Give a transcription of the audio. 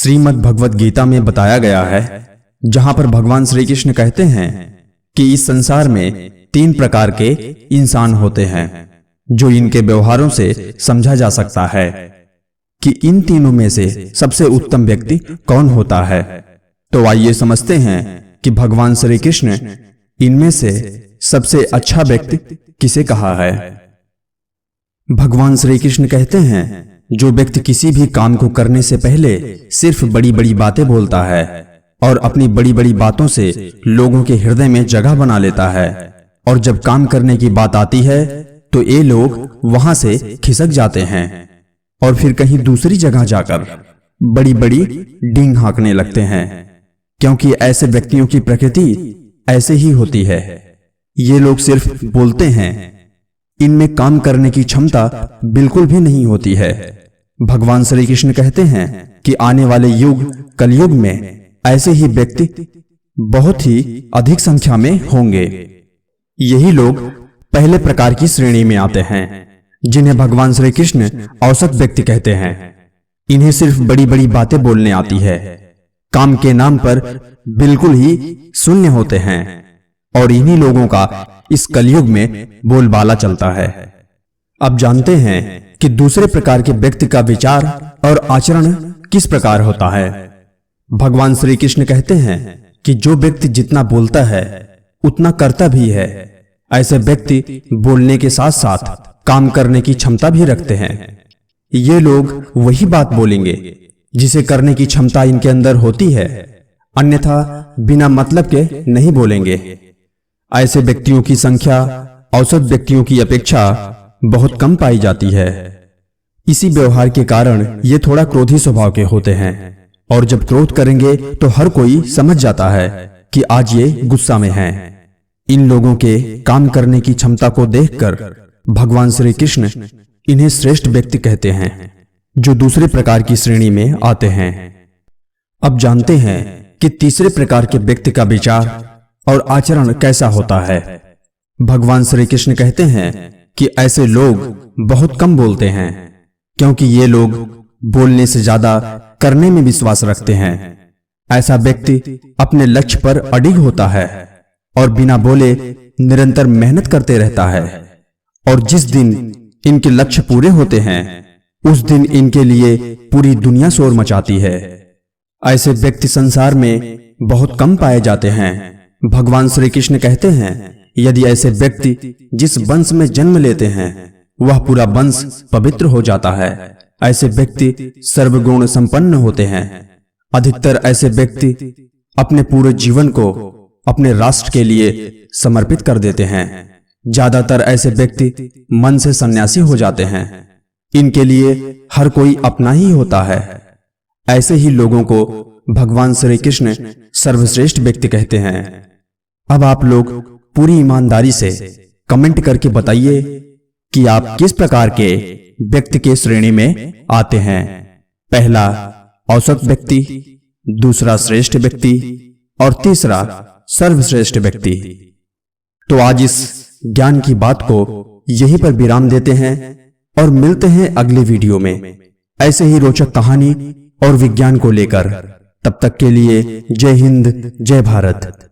श्रीमद् भगवत गीता में बताया गया है, जहां पर भगवान श्री कृष्ण कहते हैं कि इस संसार में 3 प्रकार के इंसान होते हैं, जो इनके व्यवहारों से समझा जा सकता है कि इन तीनों में से सबसे उत्तम व्यक्ति कौन होता है। तो आइए समझते हैं कि भगवान श्री कृष्ण इनमें से सबसे अच्छा व्यक्ति किसे कहा है। भगवान श्री कृष्ण कहते हैं, जो व्यक्ति किसी भी काम को करने से पहले सिर्फ बड़ी-बड़ी बातें बोलता है और अपनी बड़ी-बड़ी बातों से लोगों के हृदय में जगह बना लेता है, और जब काम करने की बात आती है तो ये लोग वहां से खिसक जाते हैं और फिर कहीं दूसरी जगह जाकर बड़ी-बड़ी डींग हाँकने लगते हैं, क्योंकि ऐसे व्यक्तियों की प्रकृति ऐसे ही होती है। ये लोग सिर्फ बोलते हैं, इनमें काम करने की क्षमता बिल्कुल भी नहीं होती है। भगवान श्री कृष्ण कहते हैं कि आने वाले युग कलयुग में ऐसे ही व्यक्ति बहुत ही अधिक संख्या में होंगे। यही लोग पहले प्रकार की श्रेणी में आते हैं, जिन्हें भगवान श्री कृष्ण औसत व्यक्ति कहते हैं। इन्हें सिर्फ बड़ी-बड़ी बातें बोलने आती है, काम के नाम पर बिल्कुल ही शून्य होते हैं, और इन्हीं लोगों का इस कलयुग में बोलबाला चलता है। अब जानते हैं कि दूसरे प्रकार के व्यक्ति का विचार और आचरण किस प्रकार होता है। भगवान श्री कृष्ण कहते हैं कि जो व्यक्ति जितना बोलता है उतना करता भी है, ऐसे व्यक्ति बोलने के साथ साथ काम करने की क्षमता भी रखते हैं। ये लोग वही बात बोलेंगे जिसे करने की क्षमता इनके अंदर होती है, अन्यथा बिना मतलब के नहीं बोलेंगे। ऐसे व्यक्तियों की संख्या औसत व्यक्तियों की अपेक्षा बहुत कम पाई जाती है। इसी व्यवहार के कारण ये थोड़ा क्रोधी स्वभाव के होते हैं, और जब क्रोध करेंगे तो हर कोई समझ जाता है कि आज ये गुस्सा में हैं। इन लोगों के काम करने की क्षमता को देखकर भगवान श्री कृष्ण इन्हें श्रेष्ठ व्यक्ति कहते हैं, जो दूसरे प्रकार की श्रेणी में आते हैं। अब जानते हैं कि तीसरे प्रकार के व्यक्ति का विचार और आचरण कैसा होता है। भगवान श्री कृष्ण कहते हैं कि ऐसे लोग बहुत कम बोलते हैं, क्योंकि ये लोग बोलने से ज्यादा करने में विश्वास रखते हैं। ऐसा व्यक्ति अपने लक्ष्य पर अडिग होता है और बिना बोले निरंतर मेहनत करते रहता है, और जिस दिन इनके लक्ष्य पूरे होते हैं उस दिन इनके लिए पूरी दुनिया शोर मचाती है। ऐसे व्यक्ति संसार में बहुत कम पाए जाते हैं। भगवान श्री कृष्ण कहते हैं, यदि ऐसे व्यक्ति जिस वंश में जन्म लेते हैं वह पूरा वंश पवित्र हो जाता है। ऐसे व्यक्ति सर्वगुण संपन्न होते हैं। अधिकतर ऐसे व्यक्ति अपने पूरे जीवन को अपने राष्ट्र के लिए समर्पित कर देते हैं। ज्यादातर ऐसे व्यक्ति मन से सन्यासी हो जाते हैं। इनके लिए हर कोई अपना ही होता है। ऐसे ही लोगों को भगवान श्री कृष्ण सर्वश्रेष्ठ व्यक्ति कहते हैं। अब आप लोग पूरी ईमानदारी से कमेंट करके बताइए कि आप किस प्रकार के व्यक्ति के श्रेणी में आते हैं। पहला औसत व्यक्ति, दूसरा श्रेष्ठ व्यक्ति, और तीसरा सर्वश्रेष्ठ व्यक्ति। तो आज इस ज्ञान की बात को यहीं पर विराम देते हैं और मिलते हैं अगले वीडियो में ऐसे ही रोचक कहानी और विज्ञान को लेकर। तब तक के लिए जय हिंद, जय भारत।